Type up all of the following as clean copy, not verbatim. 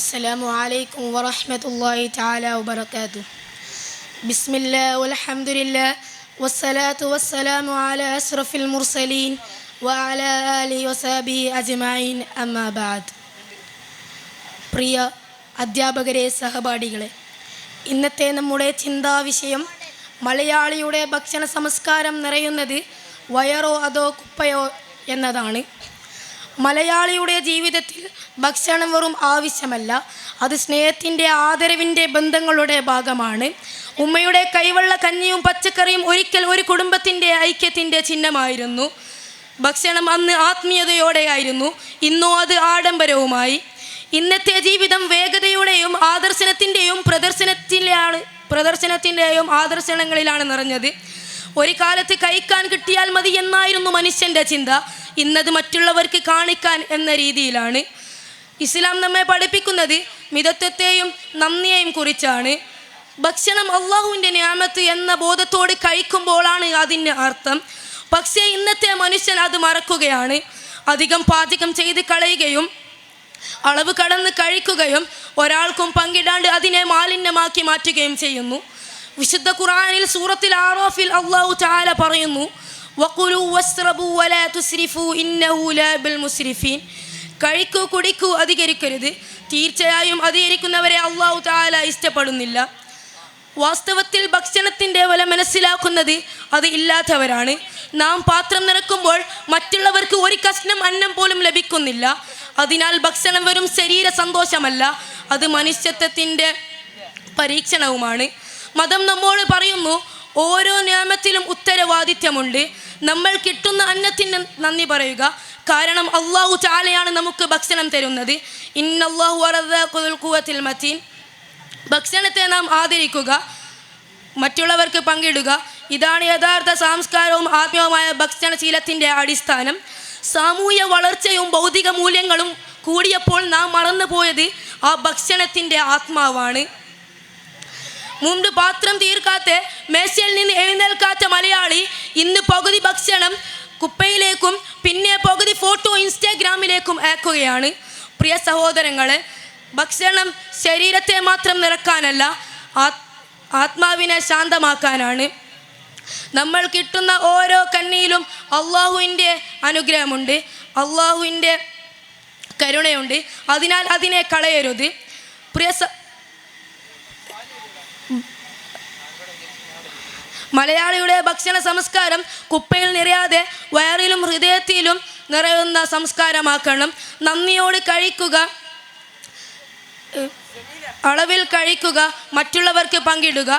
السلام عليكم ورحمة الله تعالى وبركاته. بسم الله والحمد لله والصلاة والسلام على أشرف المرسلين وعلى آله وصحبه أجمعين أما بعد. പ്രിയ അധ്യാപകരെ, സഹപാഠികളെ, ഇന്നത്തെ നമ്മുടെ ചിന്താവിഷയം മലയാളിയുടെ ഭക്ഷണ സംസ്കാരം നിറയുന്നത് വയറോ അതോ കുപ്പയോ എന്നതാണ്. മലയാളിയുടെ ജീവിതത്തിൽ ഭക്ഷണം വെറും ആവശ്യമല്ല, അത് സ്നേഹത്തിൻ്റെ, ആദരവിൻ്റെ, ബന്ധങ്ങളുടെ ഭാഗമാണ്. ഉമ്മയുടെ കൈവെള്ള കഞ്ഞിയും പച്ചക്കറിയും ഒരിക്കൽ ഒരു കുടുംബത്തിൻ്റെ ഐക്യത്തിൻ്റെ ചിഹ്നമായിരുന്നു. ഭക്ഷണം അന്ന് ആത്മീയതയോടെയായിരുന്നു, ഇന്നോ അത് ആഡംബരവുമായി. ഇന്നത്തെ ജീവിതം വേഗതയുടെയും പ്രദർശനത്തിൻ്റെയും ആദർശനങ്ങളിലാണ് നിറഞ്ഞത്. ഒരു കാലത്ത് കഴിക്കാൻ കിട്ടിയാൽ മതി എന്നായിരുന്നു മനുഷ്യൻ്റെ ചിന്ത. ഇന്നത് മറ്റുള്ളവർക്ക് കാണിക്കാൻ എന്ന രീതിയിലാണ്. ഇസ്ലാം നമ്മെ പഠിപ്പിക്കുന്നത് മിതത്വത്തെയും നന്ദിയെയും കുറിച്ചാണ്. ഭക്ഷണം അള്ളാഹുവിൻ്റെ നിഅമത്ത് എന്ന ബോധത്തോട് കഴിക്കുമ്പോഴാണ് അതിന് അർത്ഥം. പക്ഷേ ഇന്നത്തെ മനുഷ്യൻ അത് മറക്കുകയാണ്. അധികം പാചകം ചെയ്ത് കളയുകയും അളവ് കടന്ന് കഴിക്കുകയും ഒരാൾക്കും പങ്കിടാണ്ട് അതിനെ മാലിന്യമാക്കി മാറ്റുകയും ചെയ്യുന്നു. വിശുദ്ധ ഖുർആനിൽ സൂറത്തുൽ ആറാഫിൽ അല്ലാഹു തആല പറയുന്നു, വഖുലു വസ്റബു വലാ തുസ്രിഫു ഇന്നഹു ലാ യുഹിബ്ബുൽ മുസ്രിഫീൻ. കഴിക്കൂ, കുടിക്കൂ, അധികരിക്കരുത്. തീർച്ചയായും അധികരിക്കുന്നവരെ അല്ലാഹു തആല ഇഷ്ടപ്പെടുന്നില്ല. വാസ്തവത്തിൽ ഭക്ഷണത്തിൻ്റെ വില മനസ്സിലാക്കുന്നത് അത് ഇല്ലാത്തവരാണ്. നാം പാത്രം നിറക്കുമ്പോൾ മറ്റുള്ളവർക്ക് ഒരു കഷ്ണം അന്നം പോലും ലഭിക്കുന്നില്ല. അതിനാൽ ഭക്ഷണം വെറും ശരീര സന്തോഷമല്ല, അത് മനുഷ്യത്വത്തിൻ്റെ പരീക്ഷണവുമാണ്. മതം നമ്മോട് പറയുന്നു, ഓരോ നിയമത്തിലും ഉത്തരവാദിത്വമുണ്ട്. നമ്മൾ കിട്ടുന്ന അന്നത്തിന് നന്ദി പറയുക, കാരണം അല്ലാഹു തആലയാണ് നമുക്ക് ഭക്ഷണം തരുന്നത്. ഇന്നല്ലാഹു വറസാഖുൽ ഖുവത്തിൽ മതീൻ. ഭക്ഷണത്തെ നാം ആദരിക്കുക, മറ്റുള്ളവർക്ക് പങ്കിടുക. ഇതാണ് യഥാർത്ഥ സാംസ്കാരവും ആത്മീയവുമായ ഭക്ഷണശീലത്തിൻ്റെ അടിസ്ഥാനം. സാമൂഹ്യ വളർച്ചയും ഭൗതിക മൂല്യങ്ങളും കൂടിയപ്പോൾ നാം മറന്നുപോയത് ആ ഭക്ഷണത്തിൻ്റെ ആത്മാവാണ്. മുമ്പ് പാത്രം തീർക്കാത്ത, മേശയിൽ നിന്ന് എഴുന്നേൽക്കാത്ത മലയാളി ഇന്ന് പകുതി ഭക്ഷണം കുപ്പയിലേക്കും പിന്നെ പകുതി ഫോട്ടോ ഇൻസ്റ്റാഗ്രാമിലേക്കും അയക്കുകയാണ്. പ്രിയ സഹോദരങ്ങളെ, ഭക്ഷണം ശരീരത്തെ മാത്രം നിറക്കാനല്ല, ആത്മാവിനെ ശാന്തമാക്കാനാണ്. നമ്മൾ കിട്ടുന്ന ഓരോ കണ്ണിയിലും അള്ളാഹുവിൻ്റെ അനുഗ്രഹമുണ്ട്, അള്ളാഹുവിൻ്റെ കരുണയുണ്ട്. അതിനാൽ അതിനെ കളയരുത്. മലയാളിയുടെ ഭക്ഷണ സംസ്കാരം കുപ്പയിൽ നിറയാതെ വയറിലും ഹൃദയത്തിലും നിറയുന്ന സംസ്കാരമാക്കണം. നന്ദിയോട് കഴിക്കുക, അളവിൽ കഴിക്കുക, മറ്റുള്ളവർക്ക് പങ്കിടുക.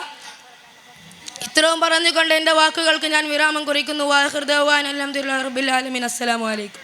ഇത്രയും പറഞ്ഞുകൊണ്ട് എൻ്റെ വാക്കുകൾക്ക് ഞാൻ വിരാമം കുറിക്കുന്നു. വാഹിർ ദഅ്വാനാ അൽഹംദുലില്ലാഹി റബ്ബിൽ ആലമീൻ. അസ്സലാമു അലൈക്കും.